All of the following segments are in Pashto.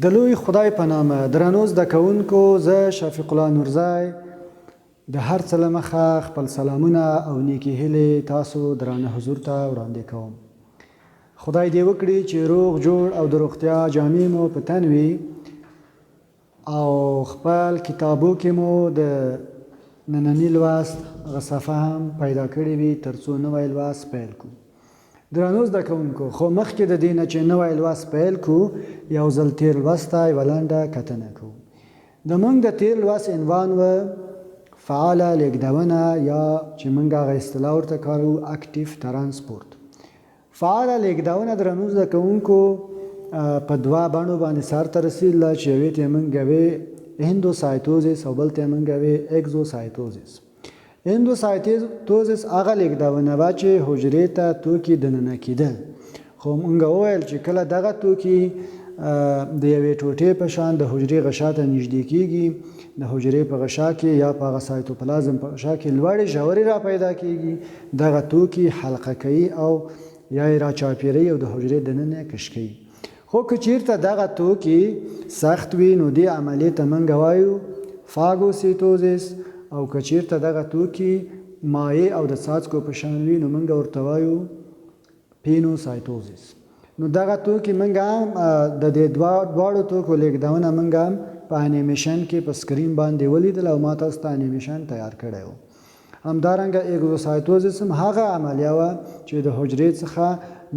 د لوی خدای په نامه درنو زده کوونکو، زه شفیق الله نورزی د هر څه له مخه خپل سلامونه او نیکې هیلې تاسو درانه حضور ته وړاندې کوم. خدای دې وکړي چې روغ جوړ او د روغتیا جامې مو په تن وي او خپل کتابو کې مو د ننني لوست هغه صفحه هم پیدا کړې وي تر څو نوی لوست پیل کړو. درنو زده کوونکو، خو مخکې د دې نه چې نوی لوست پیل کړو یو ځل تیر لوست ته یوه لنډه کتنه کوو. زموږ د تیر لوست عنوان و فعاله لیږدونه یا چې موږ هغه اصطلاح ورته کاروو اکټیو ترانسپورت. فعاله لیږدونه درنو زده کوونکو په دوه بڼو باندې سرته رسېدله چې یوې ته یې موږ وې اندوسایتوزیس او بل ته یې موږ وې اګزوسایتوزیس. اندوسایتوزیس هغه لیږدونه وه چې حجرې ته توکي دننه کېدل، خو موږ وویل چې کله دغه توکي د یوې ټوټې په شان د حجرې غشا ته نږدې کېږي، د حجرې په غشا کې یا په هغه سایتوپلازم په غشا کې لوړې ژورې را پیدا کېږي، دغه توکي حلقه کوي او یا یې راچاپېروي او د حجرې دننه یې کش کوي. خو که چېرته دغه توکي سخت وي نو دې عملیې ته موږ وایو فاګوسیتوزیس، او که چېرته دغه توکي مایع او د څاڅکو په شان وي نو موږ ورته وایو پینوسایتوزیس. نو دغه توکي موږ هم د دې دواړو توکو لیږدونه موږ هم په انیمیشن کې په سکرین باندې ولیدل او ما تاسو ته انیمیشن تیار کړی و. همدارنګه اګزوسایتوزیس هم هغه عملیه وه چې د حجرې څخه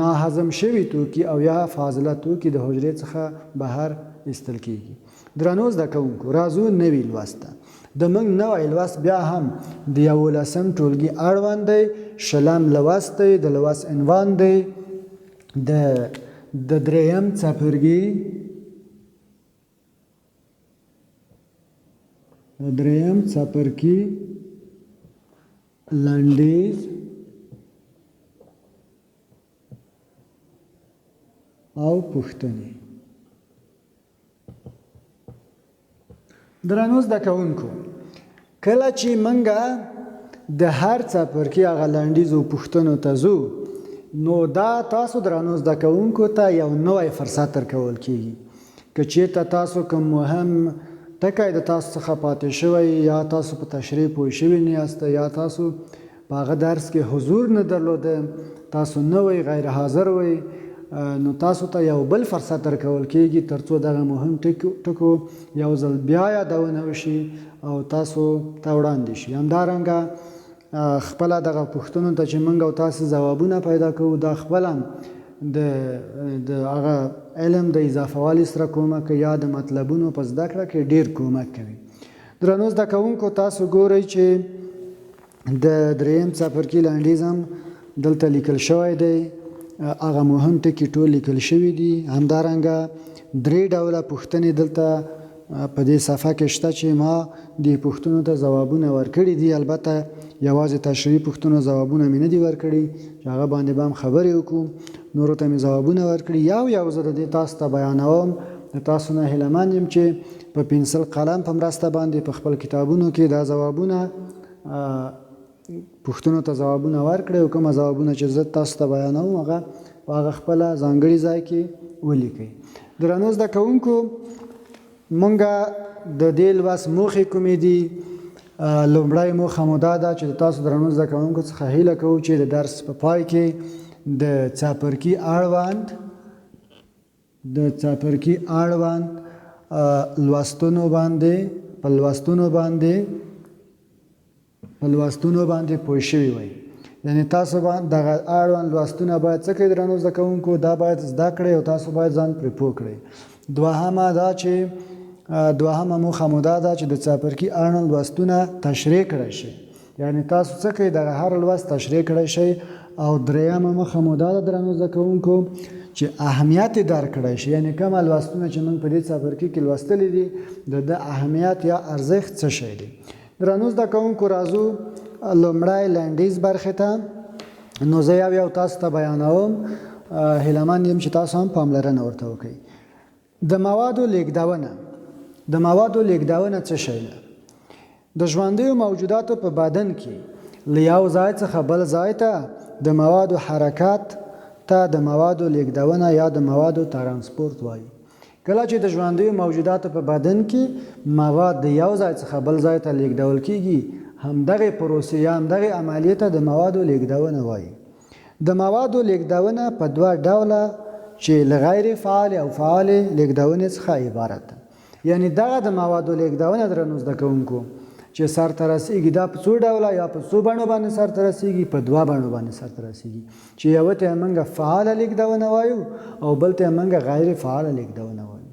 ناهضم شوي توکي او یا فاضله توکي د حجرې څخه بهر ایستل کېږي. درنو زده کوونکو، راځو نوي لوست ته. د موږ نوی لوست بیا هم د یوولسم ټولګي اړوند دی، شلم لوست دی. د لوست عنوان دی د دریم څپرکی لنډیز او پوښتنی. درنو زده کوونکو، کله چې موږ د هر څپرکي هغه لنډیزو پوښتنو ته ځو نو دا تاسو درنو زده کوونکو ته یو نوی فرصت درکول کېږي. که چېرته تاسو کوم مهم ټکی د تاسو څخه پاتې شوی یا تاسو په تشریح پوه شوي نه یاست یا تاسو په هغه درس کې حضور نه درلوده، تاسو نه وئ، غیر حاضر وئ، نو تاسو ته یو بل فرصت درکول کېږي تر څو دغه مهم ټکو یو ځل بیا یادونه وشي او تاسو ته وړاندې شي. همدارنګه خپله دغه پوښتنو ته چې موږ او تاسو ځوابونه پیدا کوو، دا خپله د هغه علم د اضافهوالي سره کومک کوي یا د مطلبونو په زده کړه کې ډېر کومک کوي. درنو زده کوونکو، تاسو ګورئ چې د دریم څپرکي لنډیز هم دلته لیکل شوی دی، هغه مهم ټکي ټول لیکل شوي دي. همدارنګه درې ډوله پوښتنې دلته په دې صفحه کې شته چې ما دې پوښتنو ته ځوابونه ورکړي دي. البته یوازې تشریحي پوښتنو ځوابونه مې نه دي ورکړي چې هغه باندې به هم خبرې وکړو، نورو ته مې ځوابونه ورکړي. یو زه د دې تاسو ته بیانوم. د تاسو نه هیلهمند یم چې په پنسل قلم په مرسته باندې په خپل کتابونو کې دا ځوابونه پوښتنو ته ځوابونه ورکړئ او کومه ځوابونه چې زه تاسو ته بیانوم هغه په هغه خپله ځانګړي ځای کې ولیکئ. درنو زده کوونکو، موږ د دې لوست موخې کومې دي؟ لومړی موخه مو دا ده چې د تاسو درنو زده کوونکو څخه هیله کوو چې د درس په پای کې د څپرکي اړوند لوستونو باندې پوه شوي وئ. یعنې تاسو دغه اړوند لوستونه باید څه کوئ درنو زده کوونکو؟ دا باید زده کړئ او تاسو باید ځان پرې پوه کړئ. دوهمه موخه مو دا ده چې د څپرکي اړوند لوستونه تشریح کړئ شي، یعنې تاسو څه کوئ؟ دغه هر لوست تشریح کړئ شئ. او دریمه موخه مو دا ده درنو زده کوونکو چې اهمیت یې درک کړی شي، یعنې کومه لوستونه چې موږ په دې څپرکي کې لوستلي دي د اهمیت یا ارزښت څه شی دی. درنو زده کوونکو، راځو لومړی لنډیز برخې ته. نو زه یو تاسو ته بیانوم، هیلهمند یم چې تاسو هم پاملرنه ورته وکړئ. د موادو لیږدونه څه شی ده؟ د ژوندیو موجوداتو په بدن کې له یو ځای څخه بل ځای ته د موادو حرکت ته د موادو لیږدونه یا د موادو ترانسپورت وایي. کله چې د ژوندیو موجوداتو په بدن کې مواد د یو ځای څخه بل ځای ته لیږدول کیږي همدغه پروسې یا همدغه عملیې ته د موادو لیږدونه وایي. د موادو لیږدونه په دوه ډوله چې له غیر فعال او فعال لیږدونې څخه عبارت ده. یعنی دغه د موادو لیږدونه درنو زده کوونکو چې سرته رسیږي دا په څو ډوله یا په څو بڼو باندې سرته رسیږي، په دوه بڼو باندې سرته رسیږي چې یو ته موږ فعاله لیږدونه وایو او بل ته موږ غیر فعاله لیږدونه وایو.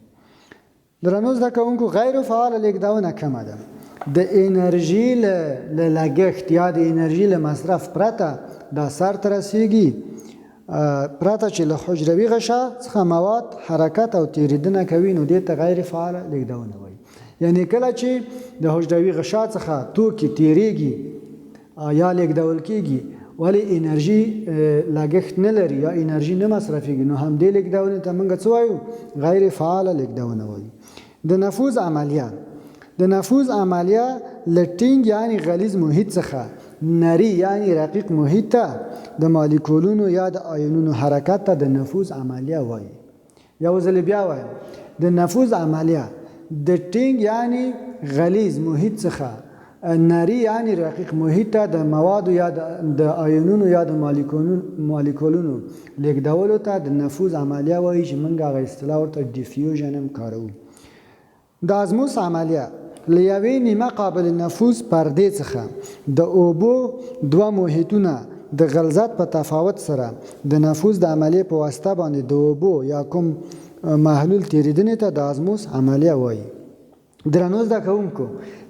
درنو زده کوونکو غیر فعاله لیږدونه کومه ده؟ د انرژي له لګښت یا د انرژي له مصرف پرته دا سرته رسیږي، پرته چې له حجروي غشا څخه مواد حرکت او تیریدنه کوي، نو دې ته غیر فعاله لیږدونه وایي. یعنی کله چې د حجروي غشا څخه توکي تیریږي یا لیږدول کیږي ولی انرژي لګښت نه لري یا انرژي نه مصرفیږي، نو هم دې لیږدونې ته موږ څه وایو؟ غیر فعاله لیږدونه وایو. د نفوذ عملیه، د نفوذ عملیه له ټینګ یعنی غلیظ محیط څخه نری یعنی رقیق محیط ته د مالیکولونو یا د آیونونو حرکت ته د نفوذ عملیه وایي. یو ځل بیا وایم، د نفوذ عملیه د ټینګ یعنی غلیظ محیط څخه نری یعنی رقیق محیط ته د موادو یا د آیونونو یا د مالیکولونو لیږدولو ته د نفوذ عملیه وایي چې موږ هغه اصطلاح ورته ډیفیوژن هم کاروو. د ازموس عملیه له یوې نیمه قابل نفوذ پردې څخه د اوبو دوه محیطونه د غلظت په تفاوت سره د نفوذ د عملیې په واسطه باندې د اوبو یا کوم محلول تیریدنې ته د ازموس عملیه وایي. درنو زده کوونکو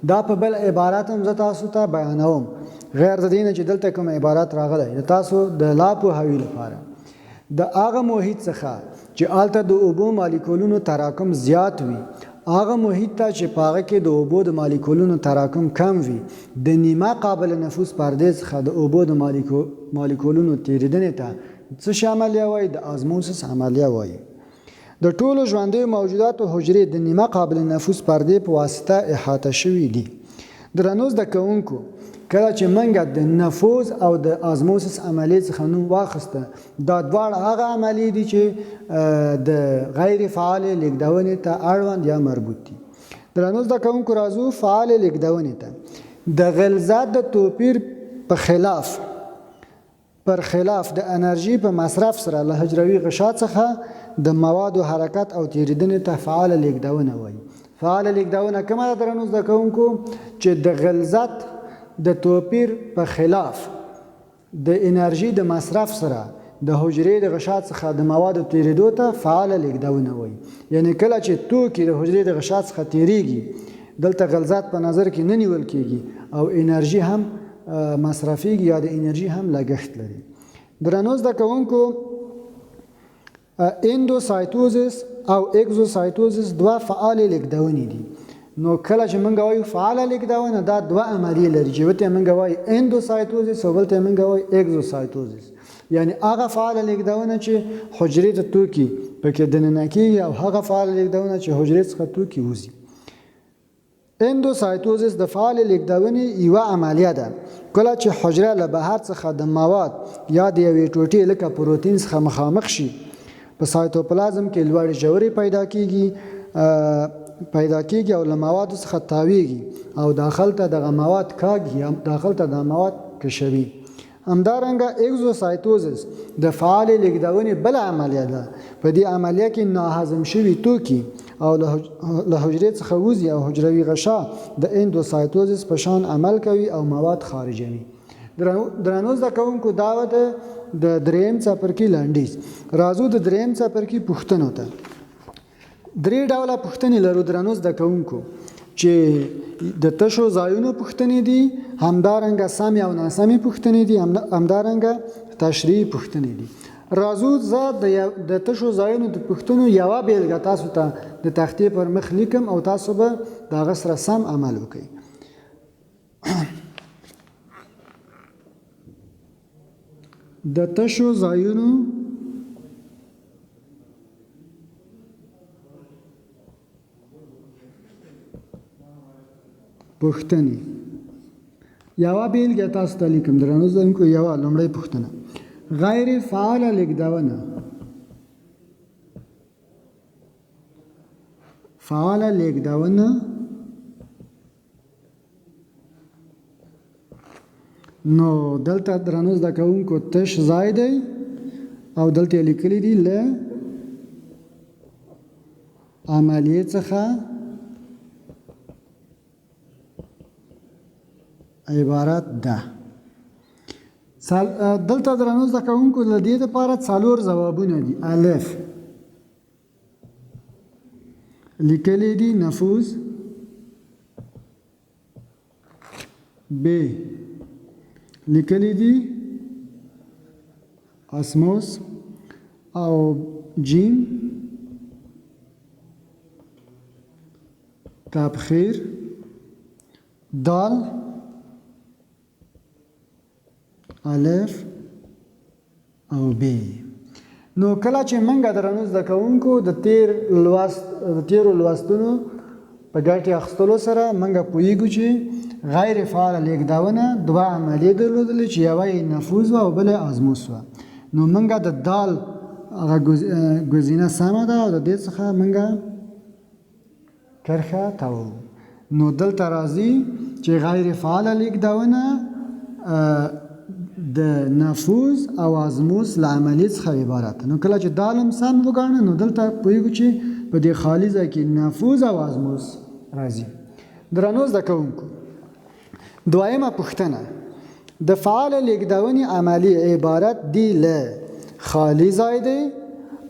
دا په بل عبارت هم زه تاسو ته بیانوم، غیر د دې نه چې دلته کوم عبارت راغلی د تاسو د لا پوهاوي لپاره. د هغه محیط څخه چې هلته د اوبو مالیکولونو تراکم زیات وي، هغه محیط ته چې په هغه کې د اوبو د مالیکولونو تراکم کم وي، د نیمه قابل نفوذ پردې څخه د اوبو د مالیکولونو تیریدنې ته څه عملیه وایي؟ د ازموسس عملیه وایي. د ټولو ژوندیو موجوداتو حجرې د نیمه قابل نفوذ پردې په واسطه احاطه شوي دي. درنو زده کوونکو کله چې موږ د نفوذ او د ازموسس عملیې څخه نوم واخیسته، دا دواړه هغه عملیې دي چې د غیر فعالې لیږدونې ته اړوند یا مربوط دي. درنو زده کوونکو راځو فعالې لیږدونې ته. د غلظت د توپیر په خلاف د انرژي په مصرف سره له حجروي غشا څخه د موادو حرکت او تیریدنې ته فعاله لیږدونه وایي. فعاله لیږدونه کومه ده درنو زده کوونکو؟ چې د غلظت د توپیر په خلاف د انرژي د مصرف سره د حجرې د غشا څخه د موادو تیریدو ته فعاله لیږدونه وایي. یعنی کله چې توکي د حجرې د غشا څخه تیریږي، دلته غلظت په نظر کې نه نیول کیږي او انرژي هم مصرفیږي یا د انرژي هم لګښت لري. درنو زده کوونکو اندوسایتوزس او اگزوسایتوزس دوه فعالې لیږدونې دي. نو کله چې موږ وایو فعاله لیږدونه دا دوه عملیې لري چې ورته موږ وایو اندوسایتوزس او بل ته موږ وایو اگزوسایتوزس. یعنی هغه فعاله لیږدونه چې حجرې ته توکي پکې دننه کېږي او هغه فعاله لیږدونه چې حجرې څخه توکي وځي. اندوسایتوزس د فعال لیږدونې یوه عملیه ده. کله چې حجره له بهر څخه د مواد یا د یوې ټوټې لکه پروتین څخه مخامخ شي، په سایتوپلازم کې لوړې ژورې پیدا کیږي او له موادو څخه تاویږي او داخل ته دغه مواد کاږي، داخل ته د مواد کشوي. همدارنګه اگزوسایتوزس د فعال لیږدونې بل عملیه ده. په دې عملیه کې ناهضم شوي توکي او له حجرې څخه وځي او حجروي غشا د اندوسایتوزس په شان عمل کوي او مواد خارجوي. درنو زده کوونکو دا د دریم څپرکي لنډیز. راځو د دریم څپرکي پوښتنو ته. درې ډوله پوښتنې لرو درنو زده کوونکو، چې د تشو ځایونو پوښتنې دي، همدارنګه سمې او ناسمې پوښتنې دي، همدارنګه تشریحي پوښتنې دي. راځو زه د تشو ځایونو د پوښتنو یوه بیلګه تاسو ته د تختې پر مخ لیکم او تاسو به د هغه سره سم عمل وکړئ. د تشو ځایونو پوښتنې یوه بیلګه تاسو ته لیکم. درنو زده کوونکو یوه لومړۍ پوښتنه: غیر فعاله لیږدونه فعاله لیږدونه نو دلته درنو زده کوونکو تش ځای دی او دلته لیکلي دي له عملیې څخه عبارت ده. دلته درنو زده کوونکو د دې لپاره څلور ځوابونه دي. الف لیکلي دي نفوذ، ب لیکلي دي اسموس او جیم تبخیر، دال الف او ب. نو کله چې منګه درنو زده کوونکو د تیرو لوستونو په ګټې اخیستلو سره منګه پوهیږو چې غیر فعاله لیږدونه دوه عملیې درلودلې چې یوه یې نفوذ وه او بله ازموس وه. نو منګه د دال هغه ګزینه سمه ده او د دې څخه منګه کرښه تاوو. نو دلته راځي چې غیر فعاله لیږدونه د نفوذ او ازموس له عملیې څخه عبارت. نو کله چې دال هم سم وګاڼه نو دلته پوهیږو چې په دې خالي ځای کې نفوذ او ازموس راځي. درنو زده کوونکو دویمه پوښتنه د فعاله لیږدونې عملیې عبارت دی له خالي ځای دی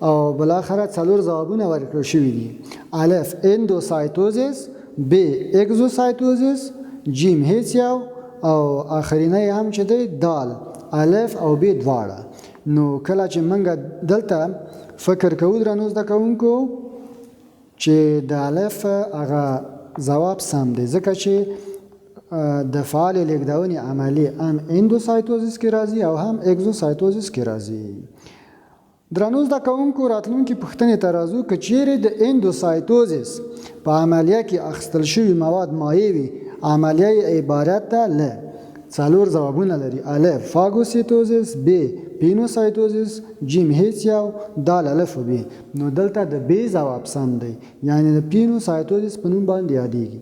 او بالاخره څلور ځوابونه ورکړل شوي دي. الف اندوسایتوزیس، ب اگزوسایتوزیس، جیم هیڅ یو او آخرینه هم چې دی دال الف او ب دواړه. نو کله چې منګه دلته فکر کوو درنو زده کوونکو چې د الف هغه ځواب سم دی ځکه چې د فعال لیږدونې عملیې هم اندوسایتوزیس کې راځي او هم اگزوسایتوزیس کې راځي. درنو زده کوونکو راتلونکي پوښتنې ته راځو. که چیرې د اندوسایتوزیس په عملیه کې اخیستل شوي مواد مایع وي عملیه عبارت ده له څلور ځوابونه لري. الف فاګوسیتوزیس، ب پینوسایتوزیس، جیم هیڅ یو، دال الف و ب. نو دلته د ب ځواب سم دی یعنی د پینوسایتوزیس په نوم باندې یادیږي.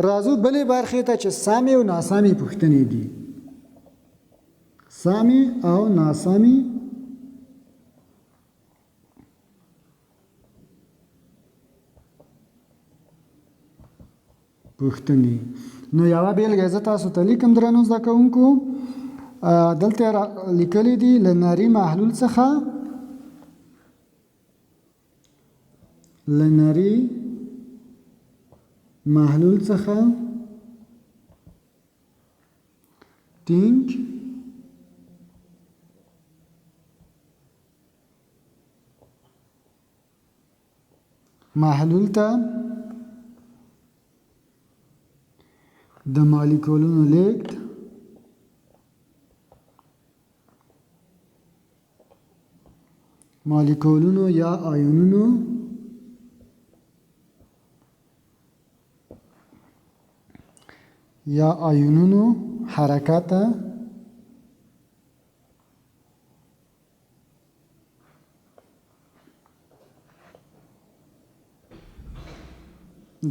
راځو بلې برخې ته چې سمې او ناسمې پوښتنې دي. سمې او ناسمې پوښتنې. نو یوه بیلګه زه تاسو ته لیکم درنو زده کوونکو. دلته لیکلي دي له نري محلول څخه ټینک محلول ته د مالیکولونو لیږد مالیکولونو یا آیونونو حرکت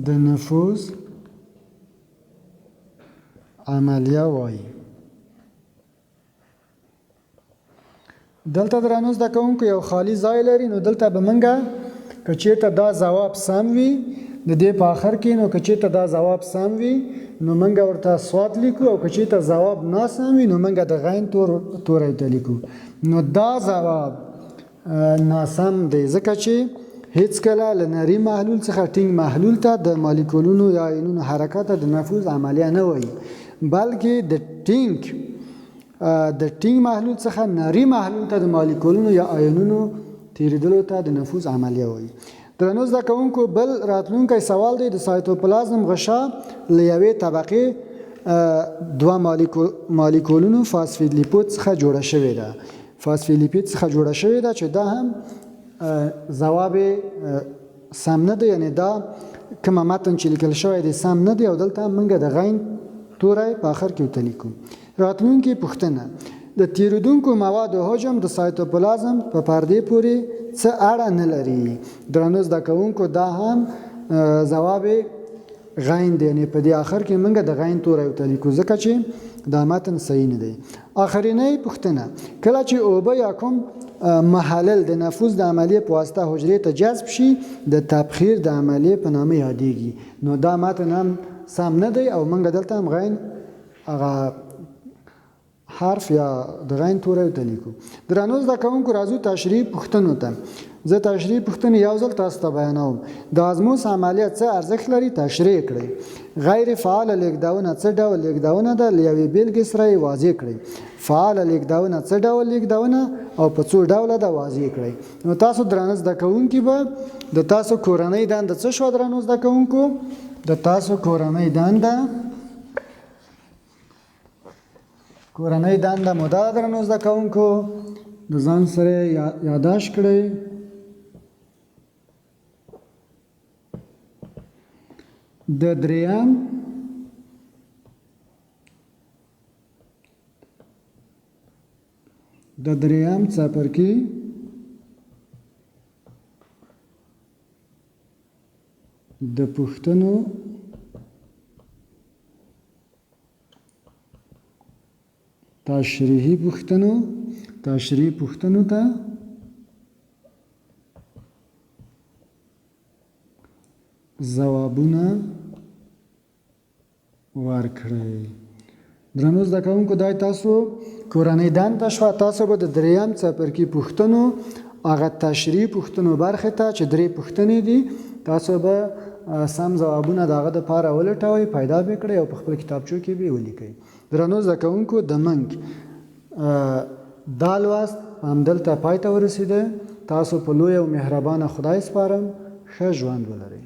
د نفوذ عملیه وایي. دلته درنو زده کوونکو یو خالی ځای لري. نو دلته به منګه که چېرته دا ځواب سم وي د دې په آخر کې نو که چېرته دا ځواب سم وي نو منګه ورته سواد لیکو او که چېرته ځواب ناسم وي نو منګه د غین توری ته لیکو. نو دا ځواب ناسم دی ځکه چې هیڅ کله له نري محلول څخه ټینګ محلول ته د مالیکولونو یا آیونونو حرکت د نفوذ عملیه نه وایي بلکې د ټینګ محلول څخه نري محلول ته د مالیکولونو یا آیونونو تیریدلو ته د نفوذ عملیه وایي. درنو زده کوونکو بل راتلونکی سوال دی. د سایتوپلازم غشا له یوې طبقې دوه مالیکولونو فاسفیدلیپید څخه جوړه شوې ده. فاسفیدلیپید څخه جوړه شوې ده چې دا هم ځواب سم نه دی یعنی دا کومه متن چې لیکل شوی دی سم نه دی او دلته منګه د غین توری په آخر کې ورته لیکو. راتلونکې پوښتنه د تیریدونکو موادو حجم د سایتوپلازم په پردې پورې څه اړه نه لري. درنو زده کوونکو دا هم ځواب غین دی، یعنی په دې آخر کې موږ د غین توری ولیکو ځکه چې دا متن صحیح نه دی. آخرینۍ پوښتنه، کله چې اوبه یا کوم محلل د نفوذ د عملیې په واسطه حجرې ته جذب شي د تبخیر د عملیې په نامه یادېږي. نو دا متن هم سم نه دی او موږ دلته هم غین هغه حرف یا د غین توری ولیکو. درنو زده کوونکو راځو تشریح پوښتنو ته. زه تشریح پوښتنې یو ځل تاسو ته بیانوم. د ازموس عملیه څه ارزښت لري تشریح کړئ. غیر فعال لیږدونه څه ډول لیږدونه ده له یوې بیلګې سره یې واضح کړئ. فعال لیږدونه څه ډول لیږدونه او په څو ډوله ده واضح کړئ. نو تاسو درنه زده کوونکي به د تاسو کورنۍ دنده څه شوه درنو زده کوونکو؟ د تاسو کورنۍ دنده مو دا درنو زده کوونکو د ځان سره یادداشت کړئ. د دریم څپرکي د پوښتنو تشریحي پوښتنو ته ځوابونه ورکړئ. درنو زده کوونکو دا تاسو کورنۍ دنده شوه. تاسو به د دریم څپرکي پوښتنو هغه تشریحي پوښتنو برخې ته چې 3 پوښتنې دي تاسو به سم ځوابونه د هغه دپاره ولټوئ، پیدا به کړئ او په خپل کتابچو کې به ولیکئ. درنو زده کوونکو د موږ دا لوست همدلته پای ته ورسېده. تاسو په لوی او مهربانه خدای سپارم. ښه ژوند ولرئ.